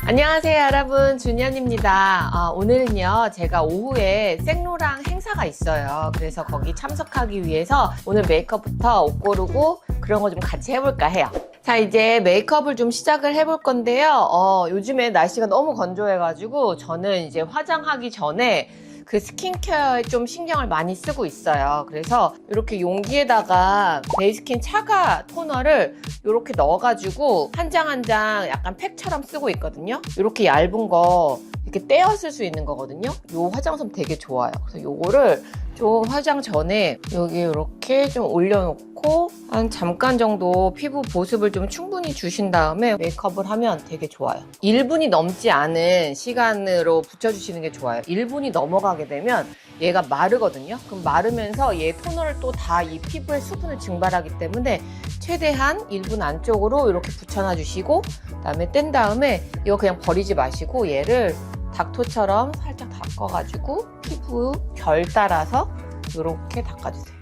안녕하세요 여러분, 준현입니다. 오늘은요 제가 오후에 생로랑 행사가 있어요. 그래서 거기 참석하기 위해서 오늘 메이크업부터 옷 고르고 그런 거 좀 같이 해볼까 해요. 자, 이제 메이크업을 좀 시작을 해볼 건데요. 요즘에 날씨가 너무 건조해가지고 저는 이제 화장하기 전에 그 스킨케어에 좀 신경을 많이 쓰고 있어요. 그래서 이렇게 용기에다가 베이스킨 차가 토너를 이렇게 넣어가지고 한 장 한 장 약간 팩처럼 쓰고 있거든요. 이렇게 얇은 거 이렇게 떼어 쓸 수 있는 거거든요. 이 화장솜 되게 좋아요. 그래서 요거를 좀 화장 전에 여기 이렇게 좀 올려놓고 한 잠깐 정도 피부 보습을 좀 충분히 주신 다음에 메이크업을 하면 되게 좋아요. 1분이 넘지 않은 시간으로 붙여주시는 게 좋아요. 1분이 넘어가게 되면 얘가 마르거든요. 그럼 마르면서 얘 토너를 또 다 이 피부에 수분을 증발하기 때문에 최대한 1분 안쪽으로 이렇게 붙여놔 주시고 그다음에 뗀 다음에 이거 그냥 버리지 마시고 얘를 닥토처럼 살짝 닦아가지고 피부 결 따라서 이렇게 닦아주세요.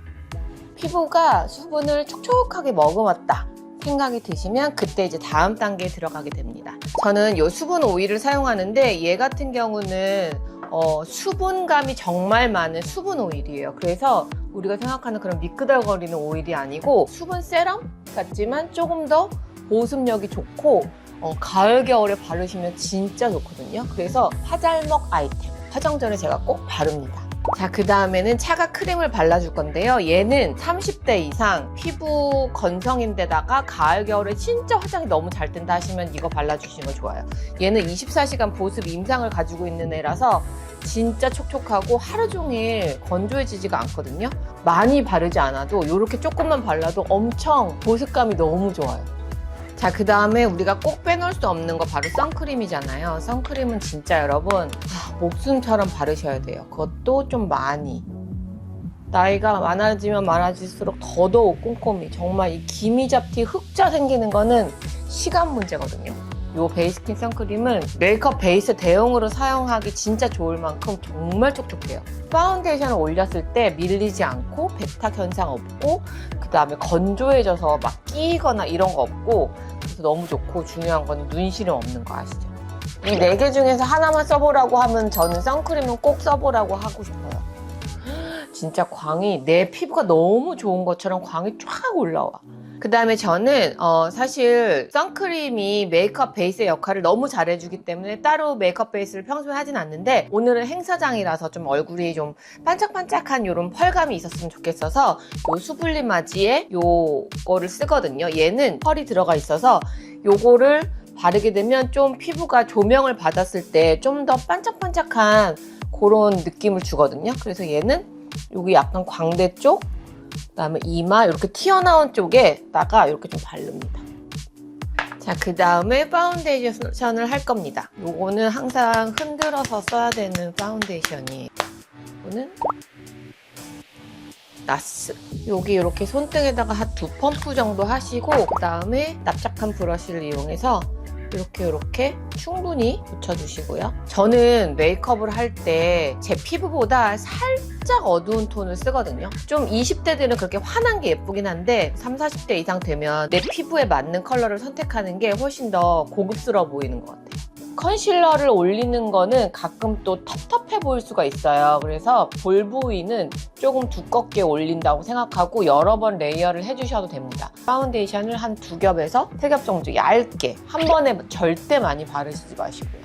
피부가 수분을 촉촉하게 머금었다 생각이 드시면 그때 이제 다음 단계에 들어가게 됩니다. 저는 이 수분 오일을 사용하는데 얘 같은 경우는 수분감이 정말 많은 수분 오일이에요. 그래서 우리가 생각하는 그런 미끄덩거리는 오일이 아니고 수분 세럼 같지만 조금 더 보습력이 좋고 가을 겨울에 바르시면 진짜 좋거든요. 그래서 화잘먹 아이템, 화장 전에 제가 꼭 바릅니다. 자, 그 다음에는 차가 크림을 발라줄 건데요. 얘는 30대 이상 피부 건성인데다가 가을 겨울에 진짜 화장이 너무 잘 뜬다 하시면 이거 발라주시는 거 좋아요. 얘는 24시간 보습 임상을 가지고 있는 애라서 진짜 촉촉하고 하루 종일 건조해지지가 않거든요. 많이 바르지 않아도 이렇게 조금만 발라도 엄청 보습감이 너무 좋아요. 자, 그 다음에 우리가 꼭 빼놓을 수 없는 거 바로 선크림이잖아요. 선크림은 진짜 여러분 목숨처럼 바르셔야 돼요. 그것도 좀 많이. 나이가 많아지면 많아질수록 더더욱 꼼꼼히. 정말 이 기미잡티 흑자 생기는 거는 시간 문제거든요. 이 베이스킨 선크림은 메이크업 베이스 대용으로 사용하기 진짜 좋을 만큼 정말 촉촉해요. 파운데이션을 올렸을 때 밀리지 않고 백탁 현상 없고 그 다음에 건조해져서 막 끼거나 이런 거 없고 그래서 너무 좋고 중요한 건 눈시름 없는 거 아시죠? 이 4개 중에서 하나만 써보라고 하면 저는 선크림은 꼭 써보라고 하고 싶어요. 진짜 광이 내 피부가 너무 좋은 것처럼 광이 쫙 올라와. 그 다음에 저는 사실 선크림이 메이크업 베이스의 역할을 너무 잘해주기 때문에 따로 메이크업 베이스를 평소에 하진 않는데 오늘은 행사장이라서 좀 얼굴이 좀 반짝반짝한 이런 펄감이 있었으면 좋겠어서 요 수블리마지에 요거를 쓰거든요. 얘는 펄이 들어가 있어서 요거를 바르게 되면 좀 피부가 조명을 받았을 때 좀 더 반짝반짝한 그런 느낌을 주거든요. 그래서 얘는 여기 약간 광대 쪽 그다음에 이마 이렇게 튀어나온 쪽에다가 이렇게 좀 바릅니다. 자, 그 다음에 파운데이션을 할 겁니다. 요거는 항상 흔들어서 써야 되는 파운데이션이에요. 이거는 나스. 여기 이렇게 손등에다가 한 2펌프 정도 하시고 그 다음에 납작한 브러쉬를 이용해서 이렇게 충분히 붙여주시고요. 저는 메이크업을 할 때 제 피부보다 살짝 어두운 톤을 쓰거든요. 좀 20대들은 그렇게 환한 게 예쁘긴 한데 30, 40대 이상 되면 내 피부에 맞는 컬러를 선택하는 게 훨씬 더 고급스러워 보이는 것 같아요. 컨실러를 올리는 거는 가끔 또 텁텁해 보일 수가 있어요. 그래서 볼 부위는 조금 두껍게 올린다고 생각하고 여러 번 레이어를 해주셔도 됩니다. 파운데이션을 한 2겹에서 3겹 정도 얇게 한 번에 절대 많이 바르시지 마시고요.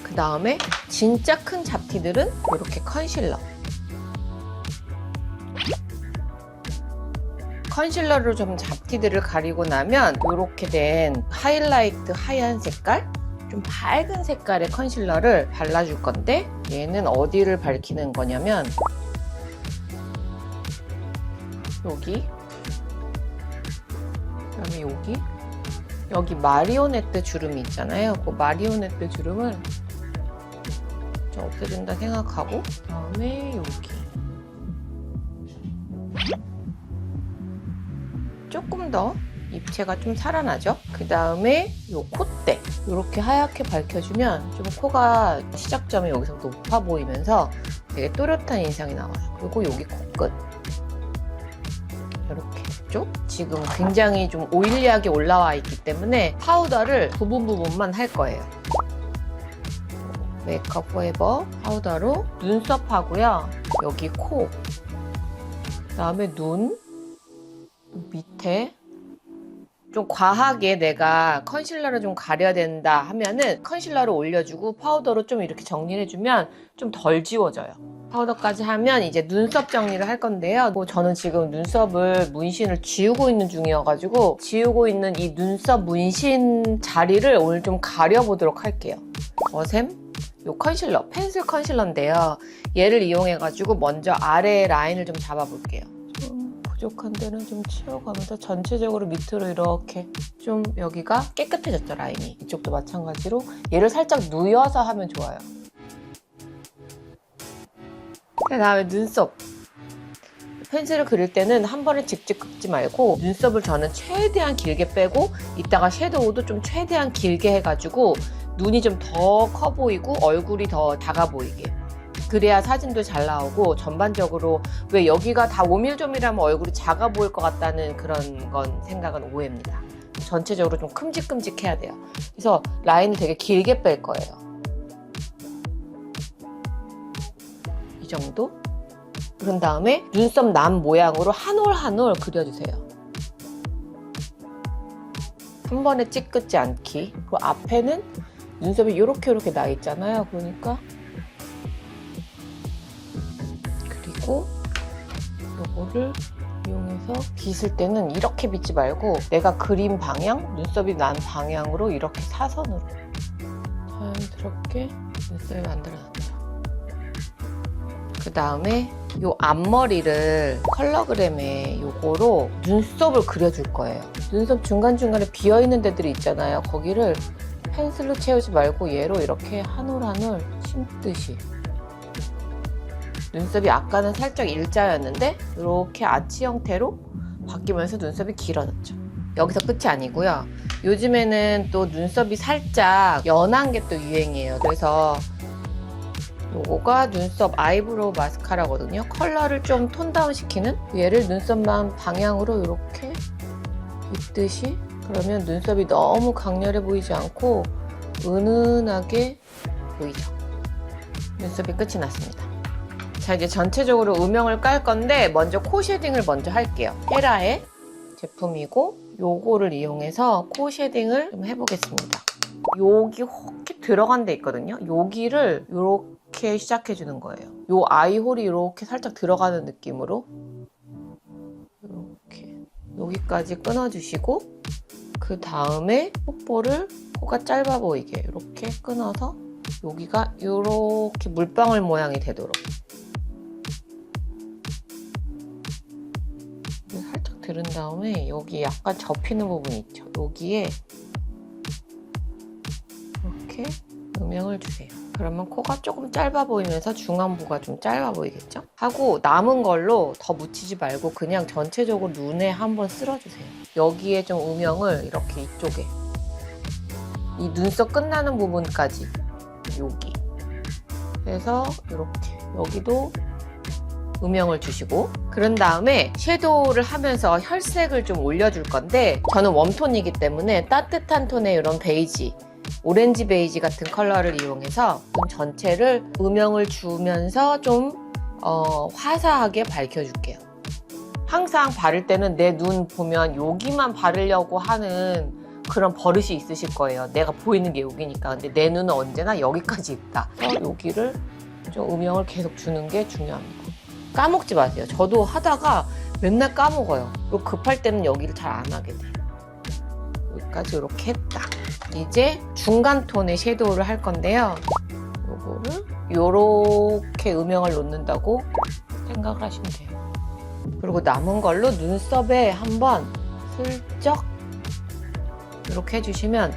그 다음에 진짜 큰 잡티들은 이렇게 컨실러. 컨실러로 좀 잡티들을 가리고 나면 이렇게 된 하이라이트 하얀 색깔 좀 밝은 색깔의 컨실러를 발라줄 건데 얘는 어디를 밝히는 거냐면 여기 그다음에 여기 마리오네트 주름이 있잖아요. 그 마리오네트 주름을 좀 없애준다 생각하고 그다음에 여기 조금 더 입체가 좀 살아나죠. 그 다음에 요 콧대 이렇게 하얗게 밝혀주면 좀 코가 시작점이 여기서 높아 보이면서 되게 또렷한 인상이 나와요. 그리고 여기 코끝 이렇게 쪽 지금 굉장히 좀 오일리하게 올라와 있기 때문에 파우더를 부분만 할 거예요. 메이크업 포에버 파우더로 눈썹 하고요. 여기 코, 그다음에 눈 밑에 좀 과하게 내가 컨실러를 좀 가려야 된다 하면은 컨실러를 올려주고 파우더로 좀 이렇게 정리를 해주면 좀 덜 지워져요. 파우더까지 하면 이제 눈썹 정리를 할 건데요. 저는 지금 눈썹을 문신을 지우고 있는 중이어가지고 지우고 있는 이 눈썹 문신 자리를 오늘 좀 가려보도록 할게요. 거샘 요 컨실러, 펜슬 컨실러인데요. 얘를 이용해가지고 먼저 아래 라인을 좀 잡아볼게요. 부족한 데는 좀 치워가면서 전체적으로 밑으로 이렇게 좀 여기가 깨끗해졌죠, 라인이. 이쪽도 마찬가지로 얘를 살짝 누여서 하면 좋아요. 그 다음에 눈썹. 펜슬을 그릴 때는 한 번에 직접 긋지 말고 눈썹을 저는 최대한 길게 빼고 이따가 섀도우도 좀 최대한 길게 해가지고 눈이 좀 더 커 보이고 얼굴이 더 작아 보이게. 그래야 사진도 잘 나오고 전반적으로 왜 여기가 다 오밀조밀하면 얼굴이 작아 보일 것 같다는 그런 건 생각은 오해입니다. 전체적으로 좀 큼직큼직해야 돼요. 그래서 라인을 되게 길게 뺄 거예요. 이 정도? 그런 다음에 눈썹 남 모양으로 한 올 한 올 그려주세요. 한 번에 찌끄지 않기. 그리고 앞에는 눈썹이 이렇게 나 있잖아요. 그러니까 그리고 요거를 이용해서 빗을 때는 이렇게 빗지 말고 내가 그린 방향, 눈썹이 난 방향으로 이렇게 사선으로 자연스럽게 눈썹을 만들어놨죠. 그 다음에 요 앞머리를 컬러그램에 요거로 눈썹을 그려줄 거예요. 눈썹 중간중간에 비어있는 데들이 있잖아요. 거기를 펜슬로 채우지 말고 얘로 이렇게 한 올 한 올 심듯이. 눈썹이 아까는 살짝 일자였는데 이렇게 아치 형태로 바뀌면서 눈썹이 길어졌죠. 여기서 끝이 아니고요. 요즘에는 또 눈썹이 살짝 연한 게 또 유행이에요. 그래서 요거가 눈썹 아이브로우 마스카라거든요. 컬러를 좀 톤다운 시키는, 얘를 눈썹만 방향으로 이렇게 빗듯이. 그러면 눈썹이 너무 강렬해 보이지 않고 은은하게 보이죠. 눈썹이 끝이 났습니다. 자, 이제 전체적으로 음영을 깔 건데 먼저 코 쉐딩을 먼저 할게요. 헤라의 제품이고 요거를 이용해서 코 쉐딩을 좀 해보겠습니다. 여기 이렇게 들어간 데 있거든요. 여기를 이렇게 시작해 주는 거예요. 요 아이홀이 이렇게 살짝 들어가는 느낌으로 이렇게 여기까지 끊어주시고, 그 다음에 콧볼을 코가 짧아 보이게 이렇게 끊어서 여기가 이렇게 물방울 모양이 되도록 살짝 들은 다음에 여기 약간 접히는 부분이 있죠. 여기에 이렇게 음영을 주세요. 그러면 코가 조금 짧아 보이면서 중안부가 좀 짧아 보이겠죠? 하고 남은 걸로 더 묻히지 말고 그냥 전체적으로 눈에 한번 쓸어주세요. 여기에 좀 음영을 이렇게 이쪽에 이 눈썹 끝나는 부분까지 여기 그래서 이렇게 여기도 음영을 주시고, 그런 다음에 섀도우를 하면서 혈색을 좀 올려줄 건데 저는 웜톤이기 때문에 따뜻한 톤의 이런 베이지, 오렌지 베이지 같은 컬러를 이용해서 눈 전체를 음영을 주면서 좀 화사하게 밝혀줄게요. 항상 바를 때는 내 눈 보면 여기만 바르려고 하는 그런 버릇이 있으실 거예요. 내가 보이는 게 여기니까. 근데 내 눈은 언제나 여기까지 있다. 그래서 여기를 좀 음영을 계속 주는 게 중요합니다. 까먹지 마세요. 저도 하다가 맨날 까먹어요. 그리고 급할 때는 여기를 잘 안 하게 돼요. 여기까지 이렇게 했다. 이제 중간 톤의 섀도우를 할 건데요. 요거를 요렇게 음영을 놓는다고 생각을 하시면 돼요. 그리고 남은 걸로 눈썹에 한번 슬쩍 이렇게 해주시면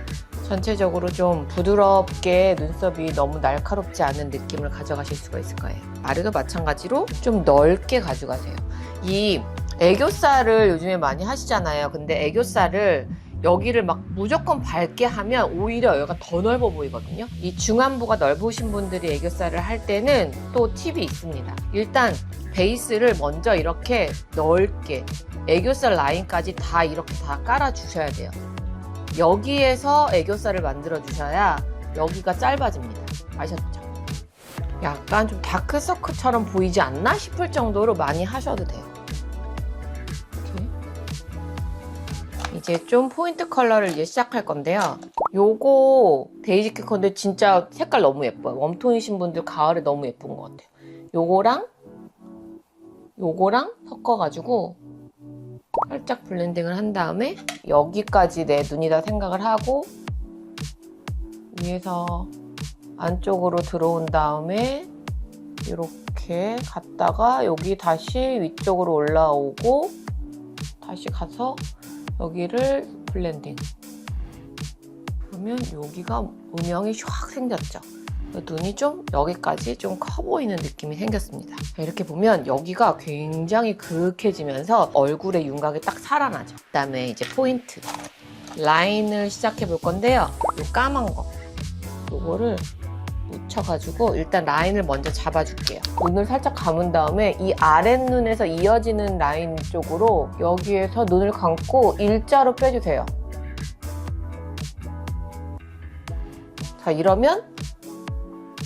전체적으로 좀 부드럽게 눈썹이 너무 날카롭지 않은 느낌을 가져가실 수가 있을 거예요. 아래도 마찬가지로 좀 넓게 가져가세요. 이 애교살을 요즘에 많이 하시잖아요. 근데 애교살을 여기를 막 무조건 밝게 하면 오히려 여기가 더 넓어 보이거든요. 이 중안부가 넓으신 분들이 애교살을 할 때는 또 팁이 있습니다. 일단 베이스를 먼저 이렇게 넓게 애교살 라인까지 다 이렇게 다 깔아 주셔야 돼요. 여기에서 애교살을 만들어 주셔야 여기가 짧아집니다. 아셨죠? 약간 좀 다크서클처럼 보이지 않나 싶을 정도로 많이 하셔도 돼요. 이렇게. 이제 좀 포인트 컬러를 이제 시작할 건데요. 요거 데이지키 건데 진짜 색깔 너무 예뻐요. 웜톤이신 분들 가을에 너무 예쁜 것 같아요. 요거랑 섞어가지고 살짝 블렌딩을 한 다음에 여기까지 내 눈이다 생각을 하고 위에서 안쪽으로 들어온 다음에 이렇게 갔다가 여기 다시 위쪽으로 올라오고 다시 가서 여기를 블렌딩. 그러면 여기가 음영이 샥 생겼죠. 눈이 좀 여기까지 좀 커 보이는 느낌이 생겼습니다. 이렇게 보면 여기가 굉장히 그윽해지면서 얼굴의 윤곽이 딱 살아나죠. 그다음에 이제 포인트 라인을 시작해 볼 건데요. 이 까만 거 요거를 묻혀가지고 일단 라인을 먼저 잡아줄게요. 눈을 살짝 감은 다음에 이 아랫눈에서 이어지는 라인 쪽으로 여기에서 눈을 감고 일자로 빼주세요. 자, 이러면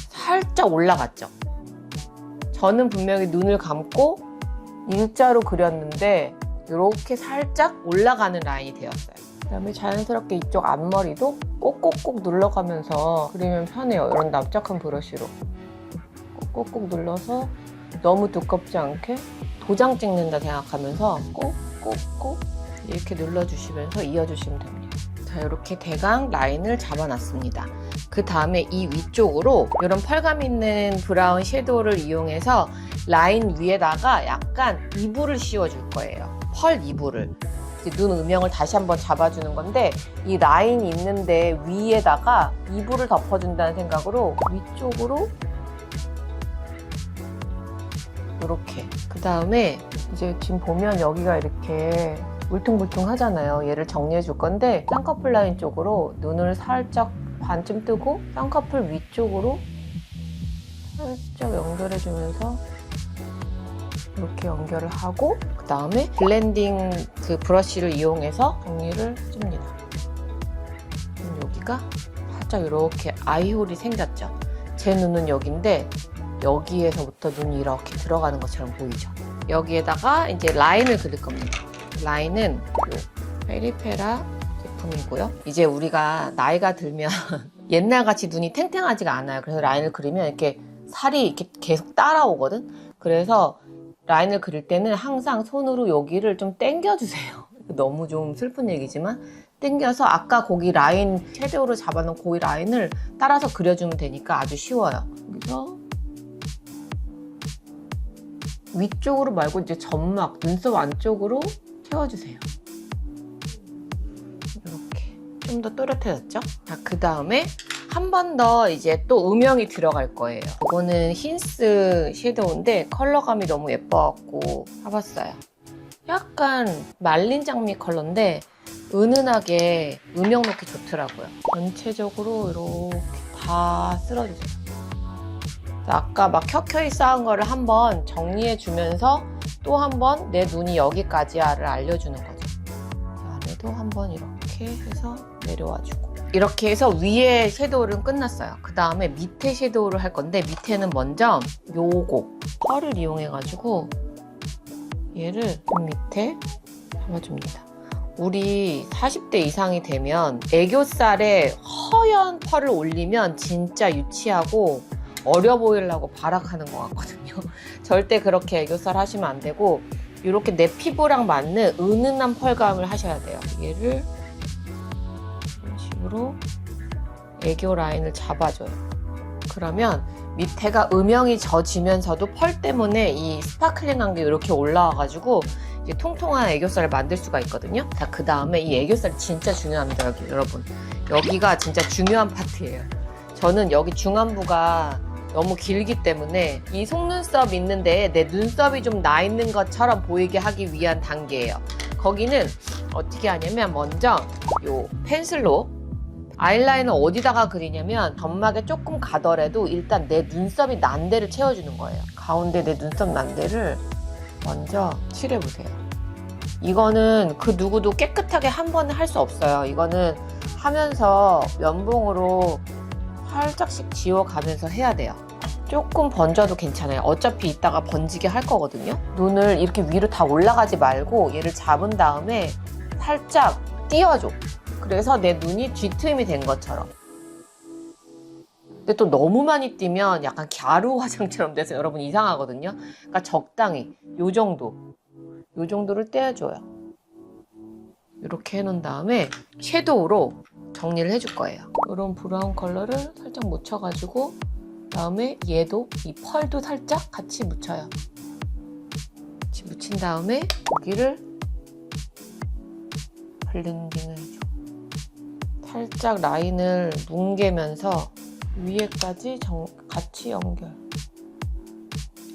살짝 올라갔죠. 저는 분명히 눈을 감고 일자로 그렸는데 이렇게 살짝 올라가는 라인이 되었어요. 그다음에 자연스럽게 이쪽 앞머리도 꼭꼭꼭 눌러가면서 그리면 편해요. 이런 납작한 브러쉬로 꼭꼭꼭 눌러서 너무 두껍지 않게 도장 찍는다 생각하면서 꼭꼭꼭 이렇게 눌러주시면서 이어주시면 됩니다. 자, 이렇게 대강 라인을 잡아놨습니다. 그 다음에 이 위쪽으로 이런 펄감 있는 브라운 섀도우를 이용해서 라인 위에다가 약간 이불을 씌워줄 거예요. 펄 이불을. 눈 음영을 다시 한번 잡아주는 건데 이 라인이 있는데 위에다가 이불을 덮어준다는 생각으로 위쪽으로 이렇게. 그 다음에 이제 지금 보면 여기가 이렇게 울퉁불퉁 하잖아요. 얘를 정리해 줄 건데 쌍꺼풀 라인 쪽으로 눈을 살짝 반쯤 뜨고 쌍꺼풀 위쪽으로 살짝 연결해 주면서 이렇게 연결을 하고 그 다음에 블렌딩 그 브러쉬를 이용해서 정리를 해줍니다. 여기가 살짝 이렇게 아이홀이 생겼죠. 제 눈은 여기인데 여기에서부터 눈이 이렇게 들어가는 것처럼 보이죠. 여기에다가 이제 라인을 그릴 겁니다. 라인은 이 페리페라 제품이고요. 이제 우리가 나이가 들면 옛날같이 눈이 탱탱하지가 않아요. 그래서 라인을 그리면 이렇게 살이 이렇게 계속 따라오거든. 그래서 라인을 그릴 때는 항상 손으로 여기를 좀 당겨주세요. 너무 좀 슬픈 얘기지만 당겨서 아까 거기 라인 섀도우로 잡아놓은 그 라인을 따라서 그려주면 되니까 아주 쉬워요. 여기서 위쪽으로 말고 이제 점막, 눈썹 안쪽으로 채워주세요. 이렇게 좀 더 또렷해졌죠? 자, 그 다음에 한 번 더 이제 또 음영이 들어갈 거예요. 이거는 힌스 섀도우인데 컬러감이 너무 예뻐갖고 사봤어요. 약간 말린 장미 컬러인데 은은하게 음영 넣기 좋더라고요. 전체적으로 이렇게 다 쓸어주세요. 아까 막 켜켜이 쌓은 거를 한번 정리해주면서 또 한번 내 눈이 여기까지야를 알려주는 거죠. 아래도 한번 이렇게 해서 내려와주고 이렇게 해서 위에 섀도우는 끝났어요. 그 다음에 밑에 섀도우를 할 건데 밑에는 먼저 요거 펄을 이용해가지고 얘를 좀 밑에 잡아줍니다. 우리 40대 이상이 되면 애교살에 허연 펄을 올리면 진짜 유치하고 어려 보이려고 발악하는 것 같거든요. 절대 그렇게 애교살 하시면 안 되고 이렇게 내 피부랑 맞는 은은한 펄감을 하셔야 돼요. 얘를 이런 식으로 애교 라인을 잡아줘요. 그러면 밑에가 음영이 져지면서도 펄 때문에 이 스파클링한 게 이렇게 올라와가지고 이제 통통한 애교살을 만들 수가 있거든요. 자, 그 다음에 이 애교살이 진짜 중요합니다. 여러분, 여기가 진짜 중요한 파트예요. 저는 여기 중안부가 너무 길기 때문에 이 속눈썹 있는데 내 눈썹이 좀 나 있는 것처럼 보이게 하기 위한 단계예요. 거기는 어떻게 하냐면 먼저 요 펜슬로 아이라인을 어디다가 그리냐면 점막에 조금 가더라도 일단 내 눈썹이 난 데를 채워주는 거예요. 가운데 내 눈썹 난 데를 먼저 칠해보세요. 이거는 그 누구도 깨끗하게 한 번에 할 수 없어요. 이거는 하면서 면봉으로 살짝씩 지워가면서 해야 돼요. 조금 번져도 괜찮아요. 어차피 이따가 번지게 할 거거든요. 눈을 이렇게 위로 다 올라가지 말고 얘를 잡은 다음에 살짝 띄워줘. 그래서 내 눈이 뒤트임이 된 것처럼. 근데 또 너무 많이 띄면 약간 갸루 화장처럼 돼서 여러분 이상하거든요. 그러니까 적당히 요 정도를 떼어줘요. 이렇게 해놓은 다음에 섀도우로 정리를 해줄 거예요. 이런 브라운 컬러를 살짝 묻혀가지고 그다음에 얘도 이 펄도 살짝 같이 묻혀요. 같이 묻힌 다음에 여기를 블렌딩을 해줘. 살짝 라인을 뭉개면서 위에까지 같이 연결.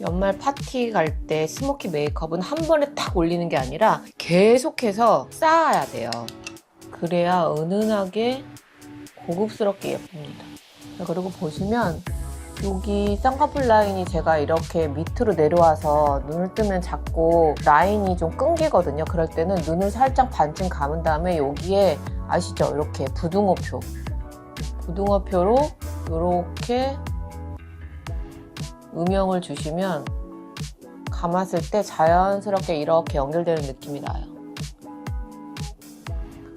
연말 파티 갈 때 스모키 메이크업은 한 번에 탁 올리는 게 아니라 계속해서 쌓아야 돼요. 그래야 은은하게 고급스럽게 예쁩니다. 그리고 보시면 여기 쌍꺼풀 라인이 제가 이렇게 밑으로 내려와서 눈을 뜨면 자꾸 라인이 좀 끊기거든요. 그럴 때는 눈을 살짝 반쯤 감은 다음에 여기에 아시죠? 이렇게 부등호표로 이렇게 음영을 주시면 감았을 때 자연스럽게 이렇게 연결되는 느낌이 나요.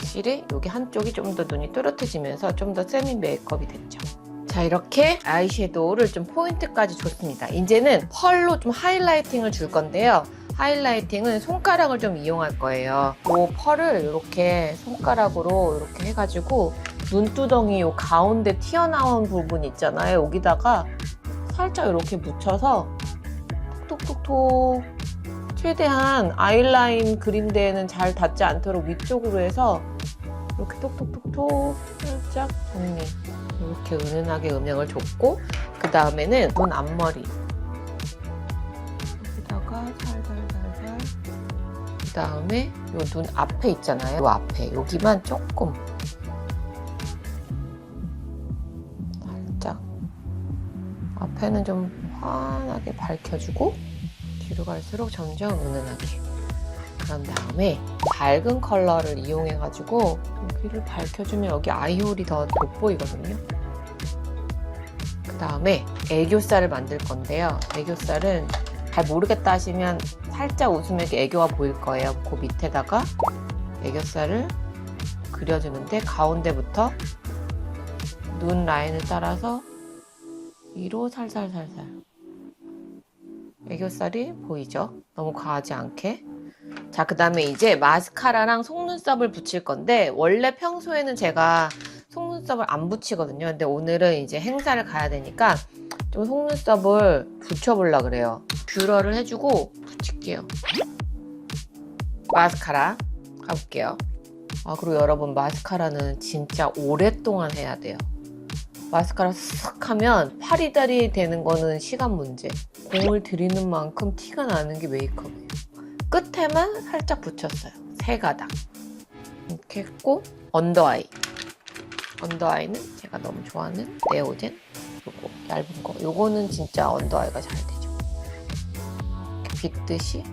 확실히 여기 한쪽이 좀 더 눈이 또렷해지면서 좀 더 세미 메이크업이 됐죠. 자, 이렇게 아이섀도우를 좀 포인트까지 줬습니다. 이제는 펄로 좀 하이라이팅을 줄 건데요. 하이라이팅은 손가락을 좀 이용할 거예요. 이 펄을 이렇게 손가락으로 이렇게 해가지고 눈두덩이 요 가운데 튀어나온 부분 있잖아요. 여기다가 살짝 이렇게 묻혀서 톡톡톡톡 최대한 아이라인 그린 데에는 잘 닿지 않도록 위쪽으로 해서 이렇게 톡톡톡톡 살짝 정리. 이렇게 은은하게 음영을 줬고 그 다음에는 눈 앞머리 여기다가 살살살살 그 다음에 요 눈 앞에 있잖아요. 요 앞에 여기만 조금 살짝 앞에는 좀 환하게 밝혀주고 뒤로 갈수록 점점 은은하게. 그런 다음에 밝은 컬러를 이용해가지고 여기를 밝혀주면 여기 아이홀이 더 돋보이거든요. 그 다음에 애교살을 만들 건데요. 애교살은 잘 모르겠다 하시면 살짝 웃으면 애교가 보일 거예요. 그 밑에다가 애교살을 그려주는데 가운데부터 눈 라인을 따라서 위로 살살살살. 애교살이 보이죠? 너무 과하지 않게. 자, 그 다음에 이제 마스카라랑 속눈썹을 붙일 건데 원래 평소에는 제가 속눈썹을 안 붙이거든요. 근데 오늘은 이제 행사를 가야 되니까 좀 속눈썹을 붙여보려고 그래요. 뷰러를 해주고 붙일게요. 마스카라 가볼게요. 아, 그리고 여러분 마스카라는 진짜 오랫동안 해야 돼요. 마스카라 쓱 하면 파리다리 되는 거는 시간 문제. 공을 들이는 만큼 티가 나는 게 메이크업이에요. 끝에만 살짝 붙였어요. 세 가닥. 이렇게 했고 언더아이. 언더아이는 제가 너무 좋아하는 네오젠. 요거 얇은 거. 요거는 진짜 언더아이가 잘 되죠. 이렇게 빗듯이.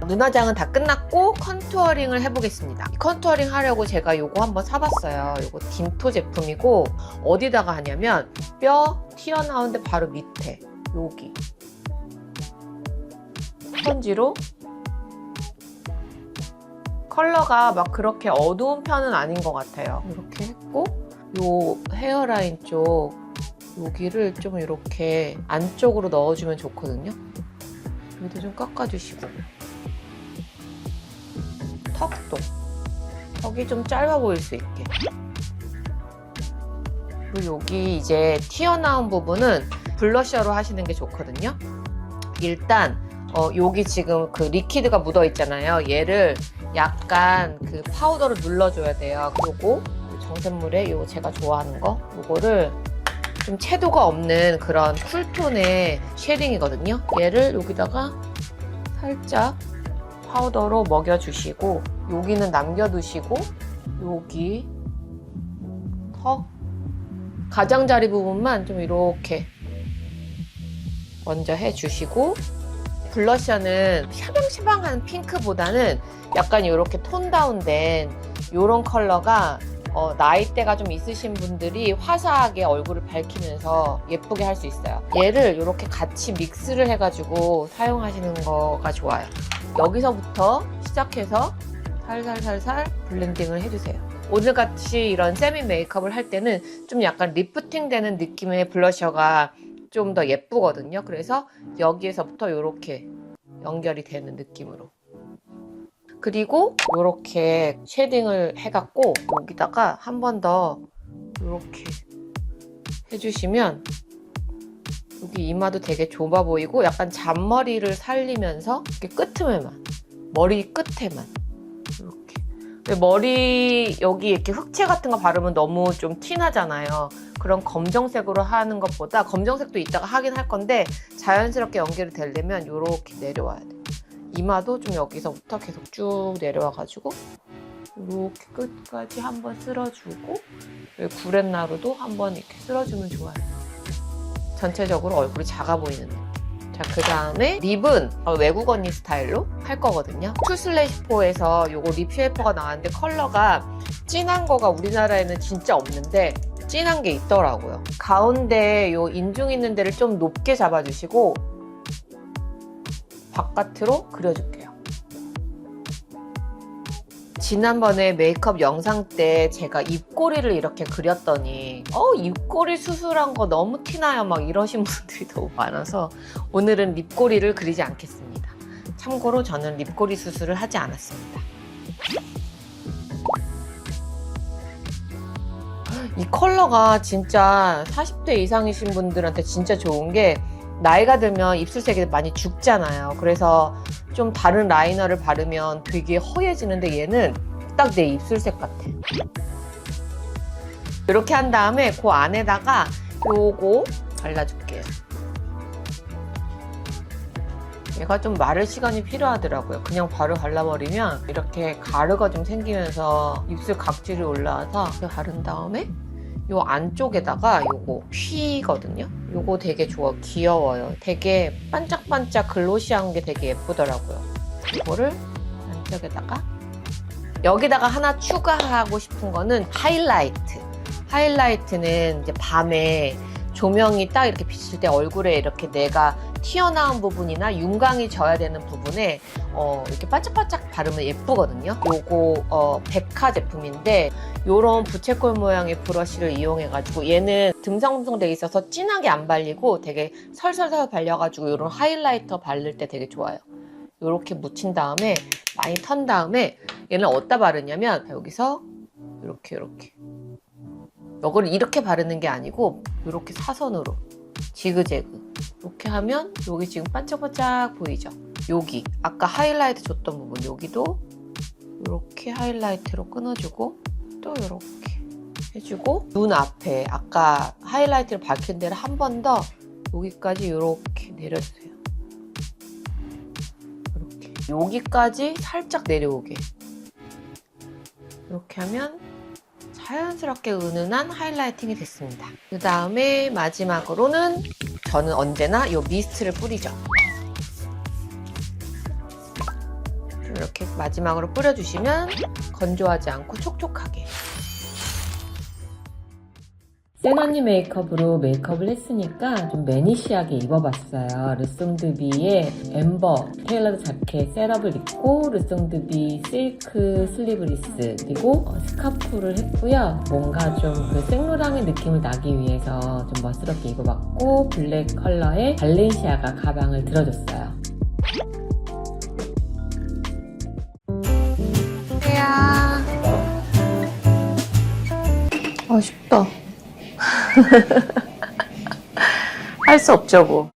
눈화장은 다 끝났고 컨투어링을 해보겠습니다. 컨투어링 하려고 제가 요거 한번 사봤어요. 요거 딘토 제품이고 어디다가 하냐면 뼈 튀어나오는데 바로 밑에 여기 스펀지로 컬러가 막 그렇게 어두운 편은 아닌 것 같아요. 이렇게 했고 요 헤어라인 쪽 여기를 좀 이렇게 안쪽으로 넣어주면 좋거든요. 여기도 좀 깎아주시고 턱이 좀 짧아 보일 수 있게. 그리고 여기 이제 튀어나온 부분은 블러셔로 하시는 게 좋거든요. 일단 여기 지금 그 리퀴드가 묻어 있잖아요. 얘를 약간 그 파우더로 눌러줘야 돼요. 그리고 정샘물에 요 제가 좋아하는 거 요거를 좀 채도가 없는 그런 쿨톤의 쉐딩이거든요. 얘를 여기다가 살짝 파우더로 먹여주시고 여기는 남겨두시고 여기 턱 가장자리 부분만 좀 이렇게 먼저 해주시고 블러셔는 샤방샤방한 핑크보다는 약간 이렇게 톤 다운된 이런 컬러가 나이대가 좀 있으신 분들이 화사하게 얼굴을 밝히면서 예쁘게 할 수 있어요. 얘를 이렇게 같이 믹스를 해가지고 사용하시는 거가 좋아요. 여기서부터 시작해서 살살살살 블렌딩을 해주세요. 오늘같이 이런 세미 메이크업을 할 때는 좀 약간 리프팅 되는 느낌의 블러셔가 좀 더 예쁘거든요. 그래서 여기에서부터 이렇게 연결이 되는 느낌으로. 그리고 이렇게 쉐딩을 해갖고 여기다가 한 번 더 이렇게 해주시면 여기 이마도 되게 좁아 보이고 약간 잔머리를 살리면서 이렇게 끝에만, 머리 끝에만 이렇게. 머리 여기 이렇게 흑채 같은 거 바르면 너무 좀 티나잖아요. 그런 검정색으로 하는 것보다 검정색도 이따가 하긴 할 건데 자연스럽게 연결이 되려면 이렇게 내려와야 돼요. 이마도 좀 여기서부터 계속 쭉 내려와가지고 이렇게 끝까지 한번 쓸어주고 여기 구렛나루도 한번 이렇게 쓸어주면 좋아요. 전체적으로 얼굴이 작아 보이는 느낌. 자, 그 다음에 립은 외국 언니 스타일로 할 거거든요. 투/4에서 요거 립 쉐이퍼가 나왔는데 컬러가 진한 거가 우리나라에는 진짜 없는데 진한 게 있더라고요. 가운데 요 인중 있는 데를 좀 높게 잡아주시고 바깥으로 그려줄게요. 지난번에 메이크업 영상 때 제가 입꼬리를 이렇게 그렸더니 입꼬리 수술한 거 너무 티나요 막 이러신 분들이 너무 많아서 오늘은 립꼬리를 그리지 않겠습니다. 참고로 저는 립꼬리 수술을 하지 않았습니다. 이 컬러가 진짜 40대 이상이신 분들한테 진짜 좋은 게 나이가 들면 입술색이 많이 죽잖아요. 그래서 좀 다른 라이너를 바르면 되게 허해지는데 얘는 딱 내 입술색 같아. 이렇게 한 다음에 그 안에다가 요거 발라줄게요. 얘가 좀 마를 시간이 필요하더라고요. 그냥 바로 발라버리면 이렇게 가루가 좀 생기면서 입술 각질이 올라와서 이렇게 바른 다음에 요 안쪽에다가 요거 휘거든요. 요거 되게 좋아, 귀여워요. 되게 반짝반짝 글로시한 게 되게 예쁘더라고요. 이거를 안쪽에다가 여기다가 하나 추가하고 싶은 거는 하이라이트. 하이라이트는 이제 밤에 조명이 딱 이렇게 비칠 때 얼굴에 이렇게 내가 튀어나온 부분이나 윤광이 져야 되는 부분에 이렇게 반짝반짝 바르면 예쁘거든요. 요거 백화 제품인데 요런 부채꼴 모양의 브러쉬를 이용해가지고 얘는 듬성듬성 돼 있어서 진하게 안 발리고 되게 설설설 발려가지고 요런 하이라이터 바를 때 되게 좋아요. 요렇게 묻힌 다음에 많이 턴 다음에 얘는 어디다 바르냐면 여기서 이렇게 이거를 이렇게 바르는 게 아니고 이렇게 사선으로 지그재그 이렇게 하면 여기 지금 반짝반짝 보이죠? 여기 아까 하이라이트 줬던 부분 여기도 이렇게 하이라이트로 끊어주고 또 이렇게 해주고 눈 앞에 아까 하이라이트를 밝힌 데를 한 번 더 여기까지 이렇게 내려주세요. 이렇게 여기까지 살짝 내려오게 이렇게 하면 자연스럽게 은은한 하이라이팅이 됐습니다. 그 다음에 마지막으로는 저는 언제나 이 미스트를 뿌리죠. 이렇게 마지막으로 뿌려주시면 건조하지 않고 촉촉하게. 센언니 메이크업으로 메이크업을 했으니까 좀 매니시하게 입어봤어요. 르송드비의 엠버 테일러드 자켓 셋업을 입고 르송드비 실크 슬리브리스 그리고 스카프를 했고요. 뭔가 좀 그 생로랑의 느낌을 나기 위해서 좀 멋스럽게 입어봤고 블랙 컬러의 발렌시아가 가방을 들어줬어요. 해야 쉽다. 할 수 없죠 뭐.